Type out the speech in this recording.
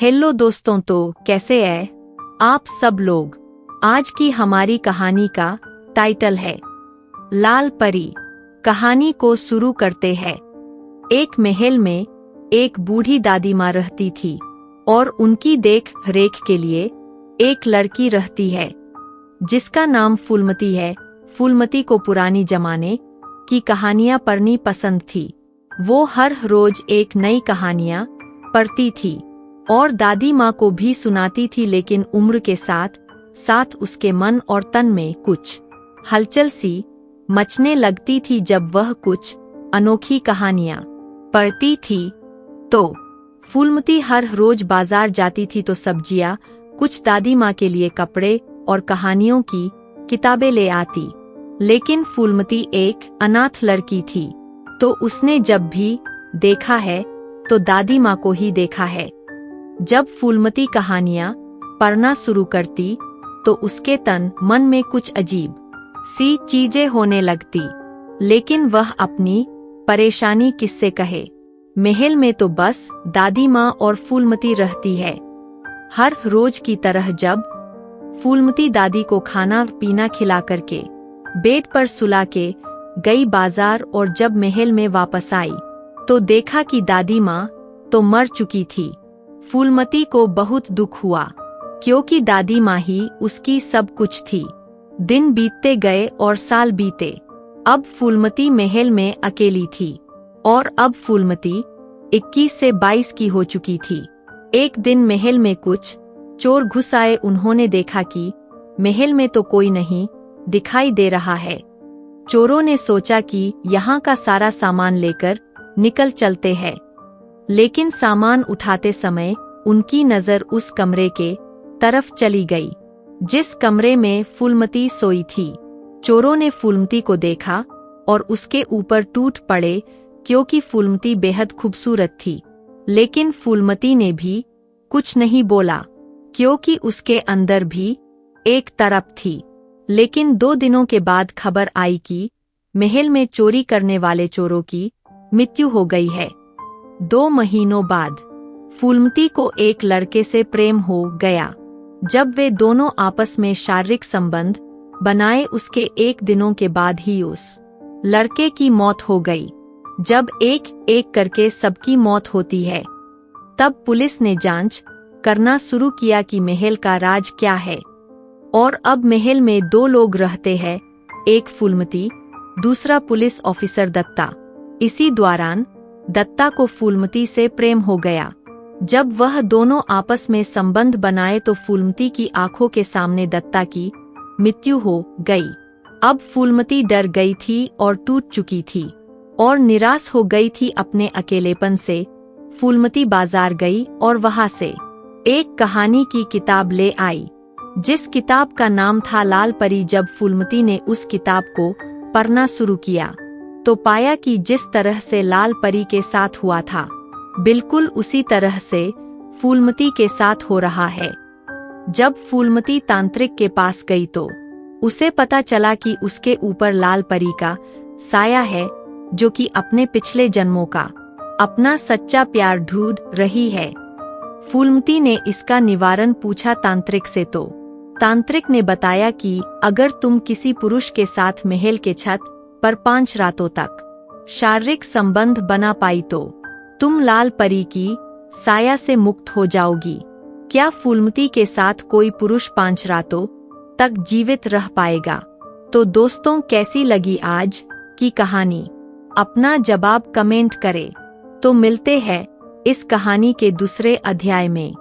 Hello दोस्तों, तो कैसे हैं आप सब लोग। आज की हमारी कहानी का टाइटल है लाल परी। कहानी को शुरू करते हैं। एक महल में एक बूढ़ी दादी माँ रहती थी और उनकी देख रेख के लिए एक लड़की रहती है जिसका नाम फूलमती है। फूलमती को पुरानी जमाने की कहानियाँ पढ़नी पसंद थी। वो हर रोज एक नई कहानियाँ पढ़ती थी और दादी माँ को भी सुनाती थी, लेकिन उम्र के साथ साथ उसके मन और तन में कुछ हलचल सी मचने लगती थी। जब वह कुछ अनोखी कहानियाँ पढ़ती थी तो फूलमती हर रोज बाजार जाती थी तो सब्जियाँ, कुछ दादी माँ के लिए कपड़े और कहानियों की किताबें ले आती। लेकिन फूलमती एक अनाथ लड़की थी, तो उसने जब भी देखा है तो दादी माँ को ही देखा है। जब फूलमती कहानियाँ पढ़ना शुरू करती तो उसके तन मन में कुछ अजीब सी चीजें होने लगती, लेकिन वह अपनी परेशानी किससे कहे। महल में तो बस दादी माँ और फूलमती रहती है। हर रोज की तरह जब फूलमती दादी को खाना पीना खिला करके बेड पर सुला के गई बाजार और जब महल में वापस आई तो देखा कि दादी माँ तो मर चुकी थी। फूलमती को बहुत दुख हुआ क्योंकि दादी माँ ही उसकी सब कुछ थी। दिन बीतते गए और साल बीते। अब फूलमती महल में अकेली थी और अब फूलमती 21 से 22 की हो चुकी थी। एक दिन महल में कुछ चोर घुस आए। उन्होंने देखा कि महल में तो कोई नहीं दिखाई दे रहा है। चोरों ने सोचा कि यहाँ का सारा सामान लेकर निकल चलते हैं, लेकिन सामान उठाते समय उनकी नजर उस कमरे के तरफ चली गई जिस कमरे में फूलमती सोई थी। चोरों ने फूलमती को देखा और उसके ऊपर टूट पड़े क्योंकि फूलमती बेहद खूबसूरत थी। लेकिन फूलमती ने भी कुछ नहीं बोला क्योंकि उसके अंदर भी एक तरफ थी। लेकिन 2 दिनों के बाद खबर आई कि महल में चोरी करने वाले चोरों की मृत्यु हो गई है। 2 महीनों बाद फूलमती को एक लड़के से प्रेम हो गया। जब वे दोनों आपस में शारीरिक संबंध बनाए उसके 1 दिनों के बाद ही उस लड़के की मौत हो गई। जब एक एक करके सबकी मौत होती है तब पुलिस ने जांच करना शुरू किया कि महल का राज क्या है। और अब महल में 2 लोग रहते हैं, एक फूलमती, दूसरा पुलिस ऑफिसर दत्ता। इसी दौरान दत्ता को फूलमती से प्रेम हो गया। जब वह दोनों आपस में संबंध बनाए तो फूलमती की आंखों के सामने दत्ता की मृत्यु हो गई। अब फूलमती डर गई थी और टूट चुकी थी और निराश हो गई थी अपने अकेलेपन से। फूलमती बाजार गई और वहां से एक कहानी की किताब ले आई जिस किताब का नाम था लाल परी। जब फूलमती ने उस किताब को पढ़ना शुरू किया तो पाया कि जिस तरह से लाल परी के साथ हुआ था बिल्कुल उसी तरह से फूलमती के साथ हो रहा है। जब फूलमती तांत्रिक के पास गई तो उसे पता चला कि उसके ऊपर लाल परी का साया है जो कि अपने पिछले जन्मों का अपना सच्चा प्यार ढूंढ रही है। फूलमती ने इसका निवारण पूछा तांत्रिक से तो तांत्रिक ने बताया कि अगर तुम किसी पुरुष के साथ महल के छत पर 5 रातों तक शारीरिक संबंध बना पाई तो तुम लाल परी की साया से मुक्त हो जाओगी। क्या फूलमती के साथ कोई पुरुष 5 रातों तक जीवित रह पाएगा? तो दोस्तों, कैसी लगी आज की कहानी? अपना जवाब कमेंट करें। तो मिलते हैं इस कहानी के दूसरे अध्याय में।